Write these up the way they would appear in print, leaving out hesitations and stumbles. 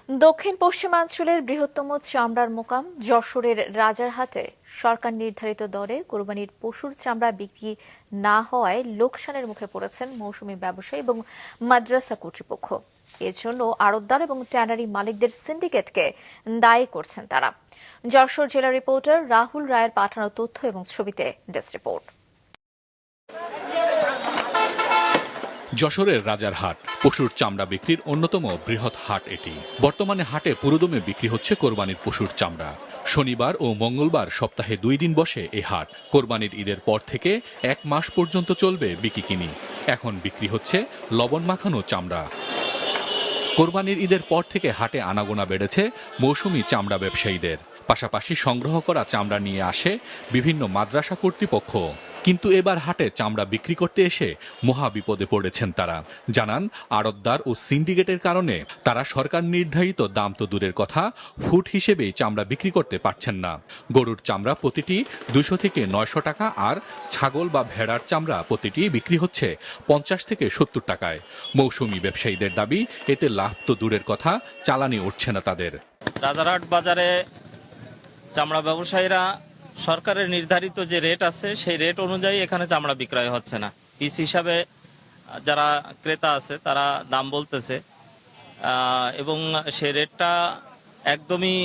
দক্ষিণ পশ্চিমাঞ্চলের বৃহত্তম চামড়ার মোকাম যশোরের রাজারহাটে সরকার নির্ধারিত দরে কোরবানির পশুর চামড়া বিক্রি না হওয়ায় লোকসানের মুখে পড়েছেন মৌসুমী ব্যবসায়ী এবং মাদ্রাসা কর্তৃপক্ষ। এজন্য আড়তদার এবং ট্যানারি মালিকদের সিন্ডিকেটকে দায়ী করছেন তারা। যশোর জেলা রিপোর্টার রাহুল রায়ের পাঠানো তথ্য এবং ছবিতে ডেস্ক রিপোর্ট। যশোরের রাজারহাট পশুর চামড়া বিক্রির অন্যতম বৃহৎ হাট এটি। বর্তমানে হাটে পুরোদমে বিক্রি হচ্ছে কোরবানির পশুর চামড়া। শনিবার ও মঙ্গলবার সপ্তাহে 2 দিন বসে এই হাট। কোরবানির ঈদের পর থেকে 1 মাস পর্যন্ত চলবে বিকিকিনি। এখন বিক্রি হচ্ছে লবণ মাখানো চামড়া। কোরবানির ঈদের পর থেকে হাটে আনাগোনা বেড়েছে মৌসুমী চামড়া ব্যবসায়ীদের। পাশাপাশি সংগ্রহ করা চামড়া নিয়ে আসে বিভিন্ন মাদ্রাসা কর্তৃপক্ষ। কিন্তু এবার হাটে চামড়া বিক্রি করতে এসে মহা বিপদে পড়েছেন তারা। জানান, আড়তদার ও সিন্ডিকেটের কারণে তারা সরকার নির্ধারিত দাম তো দূরের কথা, ফুট হিসেবেই চামড়া বিক্রি করতে পারছেন না। গরুর চামড়া প্রতিটি 200 থেকে 900 টাকা, আর ছাগল বা ভেড়ার চামড়া প্রতিটি বিক্রি হচ্ছে 50 থেকে 70 টাকায়। মৌসুমী ব্যবসায়ীদের দাবি, এতে লাভ তো দূরের কথা, চালানি উঠছে না তাদের। রাজারহাট বাজারে চামড়া ব্যবসায়ীরা সরকারের নির্ধারিত যে রেট আছে সেই রেট অনুযায়ী এখানে চামড়া বিক্রয় হচ্ছে না। পিস হিসাবে যারা ক্রেতা আছে তারা দাম বলতেছে এবং সেই রেটটা একদমই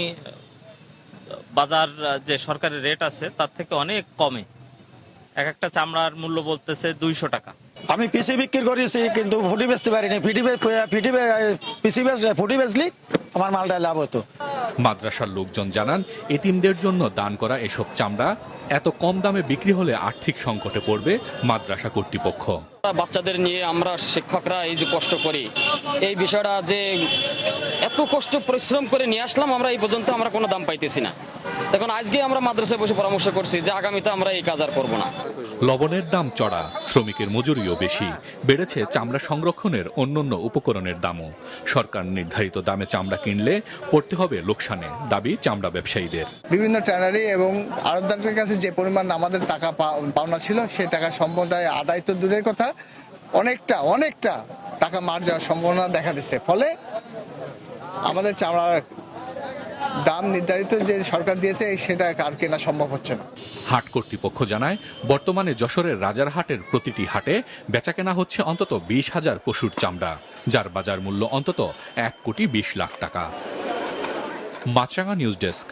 বাজার যে সরকারের রেট আছে তার থেকে অনেক কমে। একটা চামড়ার মূল্য বলতেছে 200 টাকা। আমি পিসি বিক্রি করেছি কিন্তু ফুটি বেচতে পারিনি। ফুটি বেচলি আমার মালটা লাভ হতো। মাদ্রাসার লোকজন জানান, এতিমদের জন্য দান করা এসব চামড়া এত কম দামে বিক্রি হলে আর্থিক সংকটে পড়বে মাদ্রাসা কর্তৃপক্ষ। বাচ্চাদের নিয়ে আমরা শিক্ষকরা এই যে কষ্ট করি, এই বিষয়টা যে এত কষ্ট পরিশ্রম করে নিয়ে আসলাম, আমরা এই পর্যন্ত আমরা কোনো দাম পাইতেছি না। এখন আজকে আমরা মাদ্রাসায় বসে পরামর্শ করছি যে আগামীতে আমরা এই কাজ আর করবো না। লবণের দাম চড়া, শ্রমিকের মজুরিও বেশি, বেড়েছে চামড়া সংরক্ষণের অন্যান্য উপকরণের দামও। সরকার নির্ধারিত দামে চামড়া কিনলে পড়তে হবে লোকসানে, দাবি চামড়া ব্যবসায়ীদের। বিভিন্ন ট্যানারি এবং আড়তদারদের কাছে যে পরিমাণ আমাদের টাকা পাওনা ছিল সেই টাকা সম্পদায় আদায় তো দূরের কথা, অনেকটা টাকা মার যাওয়ার সম্ভাবনা দেখা দিচ্ছে। ফলে আমাদের চামড়ার দাম নির্ধারিত যে সরকার দিয়েছে সেটা আর কেনা সম্ভব হচ্ছে না। হাট কর্তৃপক্ষ জানায়, বর্তমানে যশোরের রাজারহাটের প্রতিটি হাটে বেচাকেনা হচ্ছে অন্তত 20,000 পশুর চামড়া, যার বাজার মূল্য অন্তত 1,20,00,000 টাকা। মাছরাঙা নিউজ ডেস্ক।